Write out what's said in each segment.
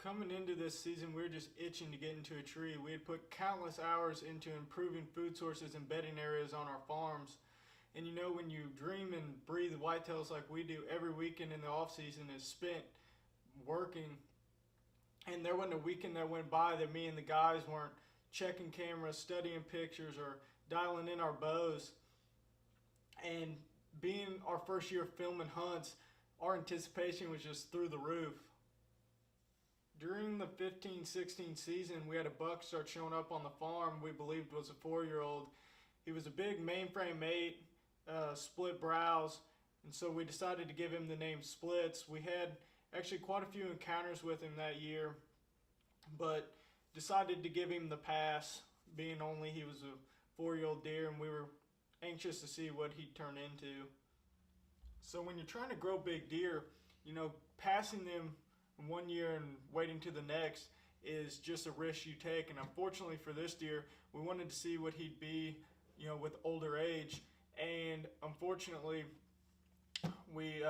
Coming into this season, we were just itching to get into a tree. We had put countless hours into improving food sources and bedding areas on our farms. And you know, when you dream and breathe whitetails like we do, every weekend in the off season is spent working. And there wasn't a weekend that went by that me and the guys weren't checking cameras, studying pictures, or dialing in our bows. And being our first year filming hunts, our anticipation was just through the roof. During the 15-16 season, we had a buck start showing up on the farm we believed was a 4-year-old. He was a big mainframe 8, split brows, and so we decided to give him the name Splits. We had actually quite a few encounters with him that year, but decided to give him the pass, being only he was a 4-year-old deer, and we were anxious to see what he'd turn into. So when you're trying to grow big deer, you know, passing them one year and waiting to the next is just a risk you take. And unfortunately for this deer, we wanted to see what he'd be, you know, with older age. And unfortunately, we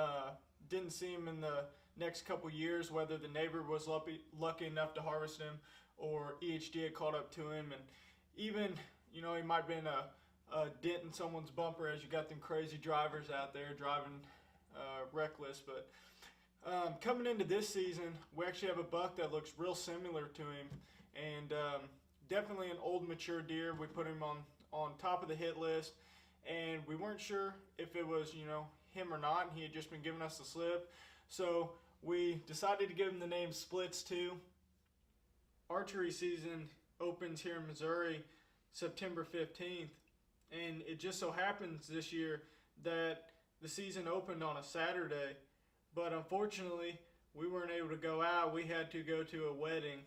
didn't see him in the next couple years, whether the neighbor was lucky enough to harvest him or EHD had caught up to him. And even, you know, he might have been a dent in someone's bumper, as you got them crazy drivers out there driving reckless. But coming into this season, we actually have a buck that looks real similar to him, and definitely an old mature deer. We put him on top of the hit list, and we weren't sure if it was, you know, him or not, and he had just been giving us the slip. So we decided to give him the name Splits too. Archery season opens here in Missouri September 15th, and it just so happens this year that the season opened on a Saturday. But unfortunately, we weren't able to go out. We had to go to a wedding.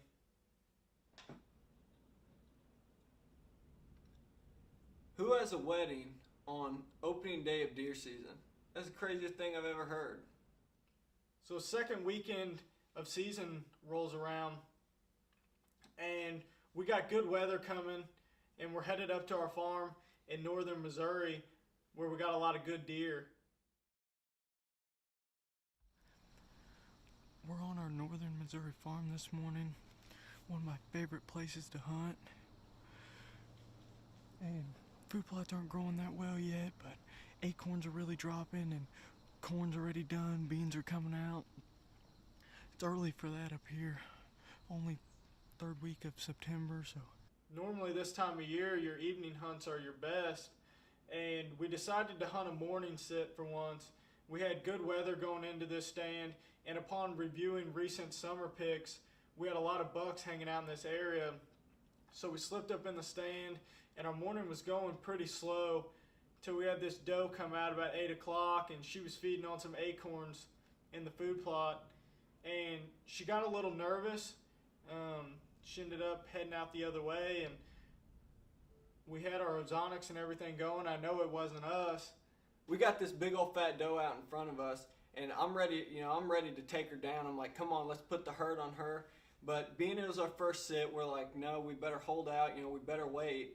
Who has a wedding on opening day of deer season? That's the craziest thing I've ever heard. So second weekend of season rolls around, and we got good weather coming, and we're headed up to our farm in northern Missouri where we got a lot of good deer. We're on our northern Missouri farm this morning, one of my favorite places to hunt. And food plots aren't growing that well yet, but acorns are really dropping and corn's already done, beans are coming out. It's early for that up here, only third week of September, so. Normally this time of year, your evening hunts are your best, and we decided to hunt a morning sit for once. We had good weather going into this stand, and upon reviewing recent summer picks, we had a lot of bucks hanging out in this area. So we slipped up in the stand, and our morning was going pretty slow till we had this doe come out about 8 o'clock, and she was feeding on some acorns in the food plot. And she got a little nervous. She ended up heading out the other way, and we had our ozonics and everything going. I know it wasn't us. We got this big old fat doe out in front of us, and I'm ready to take her down. I'm like, come on, let's put the hurt on her. But being it was our first sit, we're like, no, we better hold out, we better wait.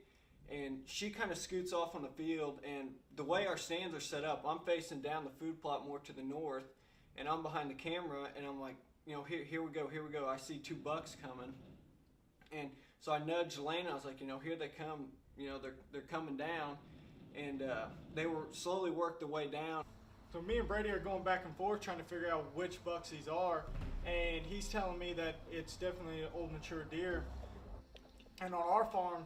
And she kind of scoots off on the field, and the way our stands are set up, I'm facing down the food plot more to the north, and I'm behind the camera, and I'm like, here we go. I see 2 bucks coming. And so I nudged Lane, I was like, here they come, they're coming down. And they were slowly worked their way down. So me and Brady are going back and forth trying to figure out which bucks these are, and he's telling me that it's definitely an old mature deer. And on our farm,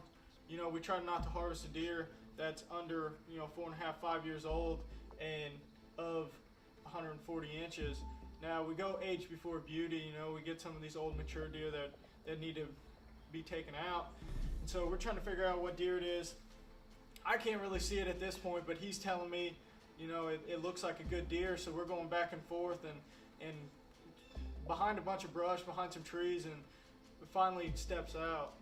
we try not to harvest a deer that's under 4.5, 5 years old and of 140 inches. Now we go age before beauty. We get some of these old mature deer that need to be taken out, and so we're trying to figure out what deer it is. I can't really see it at this point, but he's telling me, it looks like a good deer, so we're going back and forth and behind a bunch of brush, behind some trees, and it finally steps out.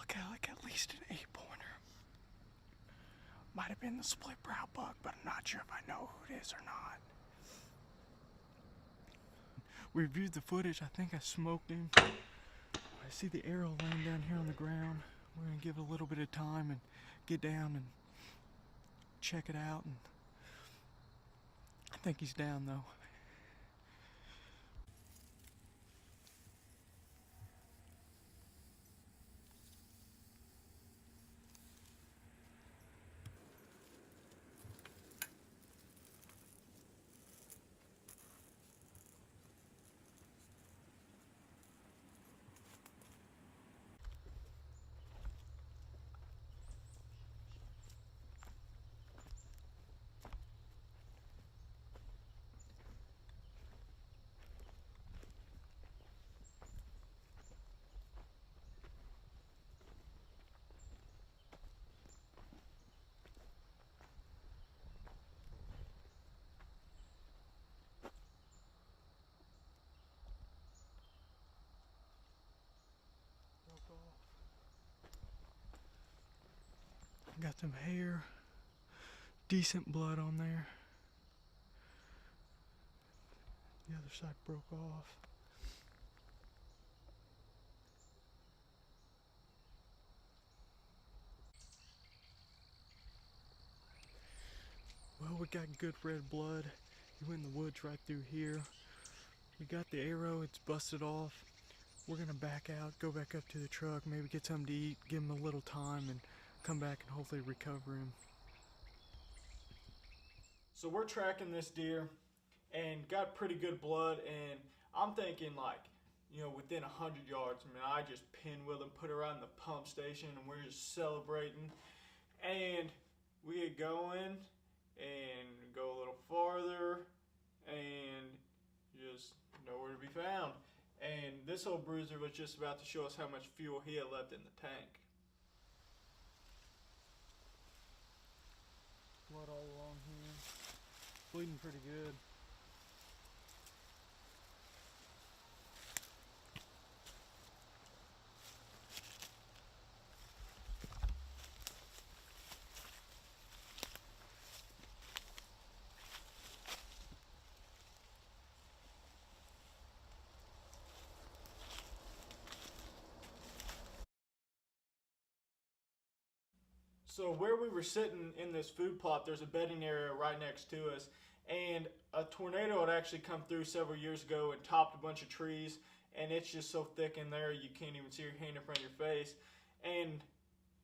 Look at least an 8-pointer. Might have been the split brow buck, but I'm not sure if I know who it is or not. We reviewed the footage. I think I smoked him. I see the arrow laying down here on the ground. We're gonna give it a little bit of time and get down and check it out. And I think he's down though. Got some hair, decent blood on there. The other side broke off. Well, we got good red blood. He went in the woods right through here. We got the arrow, it's busted off. We're gonna back out, go back up to the truck, maybe get something to eat, give him a little time, and come back and hopefully recover him. So we're tracking this deer and got pretty good blood, and I'm thinking like, within 100 yards. I mean, I just pinwheeled and put her out in the pump station, and we're just celebrating. And we get going and go a little farther, and just nowhere to be found. And this old bruiser was just about to show us how much fuel he had left in the tank. Blood all along here. Bleeding pretty good. So where we were sitting in this food plot, there's a bedding area right next to us, and a tornado had actually come through several years ago and topped a bunch of trees, and it's just so thick in there you can't even see your hand in front of your face. And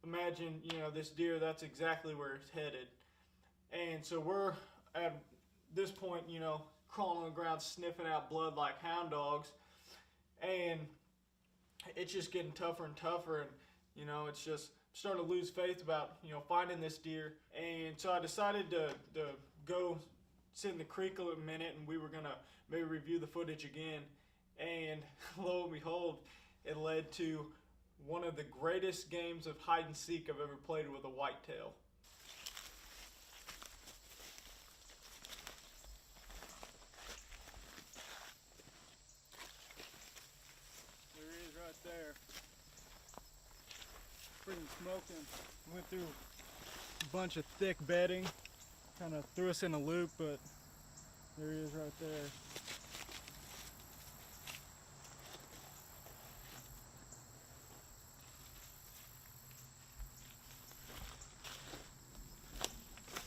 imagine, this deer, that's exactly where it's headed. And so we're at this point, crawling on the ground, sniffing out blood like hound dogs, and it's just getting tougher and tougher, and it's just starting to lose faith about finding this deer. And so I decided to go sit in the creek a minute, and we were gonna maybe review the footage again. And lo and behold, it led to one of the greatest games of hide and seek I've ever played with a whitetail. There he is right there. Freaking smoking. Went through a bunch of thick bedding. Kind of threw us in a loop, but there he is right there.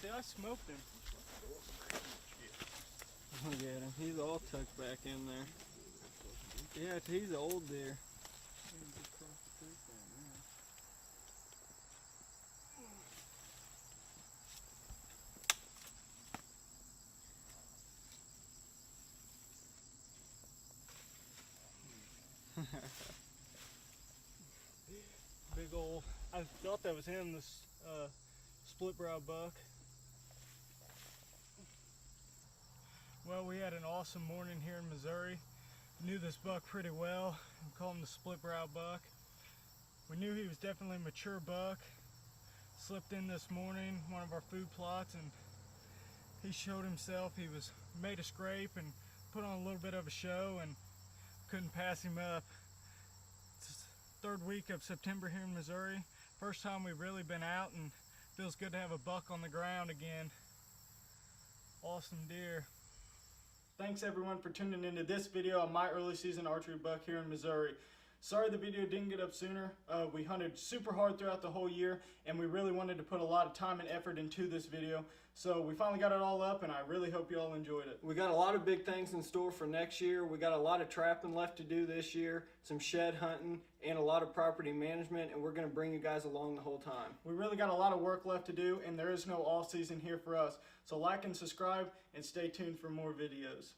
See, I smoked him. Look at him. He's all tucked back in there. Yeah, he's old deer. Big old, I thought that was him, this split brow buck. Well, we had an awesome morning here in Missouri. Knew this buck pretty well. We call him the split brow buck. We knew he was definitely a mature buck. Slipped in this morning, one of our food plots, and he showed himself. He made a scrape and put on a little bit of a show, and couldn't pass him up. Third week of September here in Missouri. First time we've really been out, and feels good to have a buck on the ground again. Awesome deer. Thanks everyone for tuning into this video on my early season archery buck here in Missouri. Sorry the video didn't get up sooner. We hunted super hard throughout the whole year, and we really wanted to put a lot of time and effort into this video. So we finally got it all up, and I really hope you all enjoyed it. We got a lot of big things in store for next year. We got a lot of trapping left to do this year, some shed hunting, and a lot of property management, and we're going to bring you guys along the whole time. We really got a lot of work left to do, and there is no off season here for us. So like and subscribe, and stay tuned for more videos.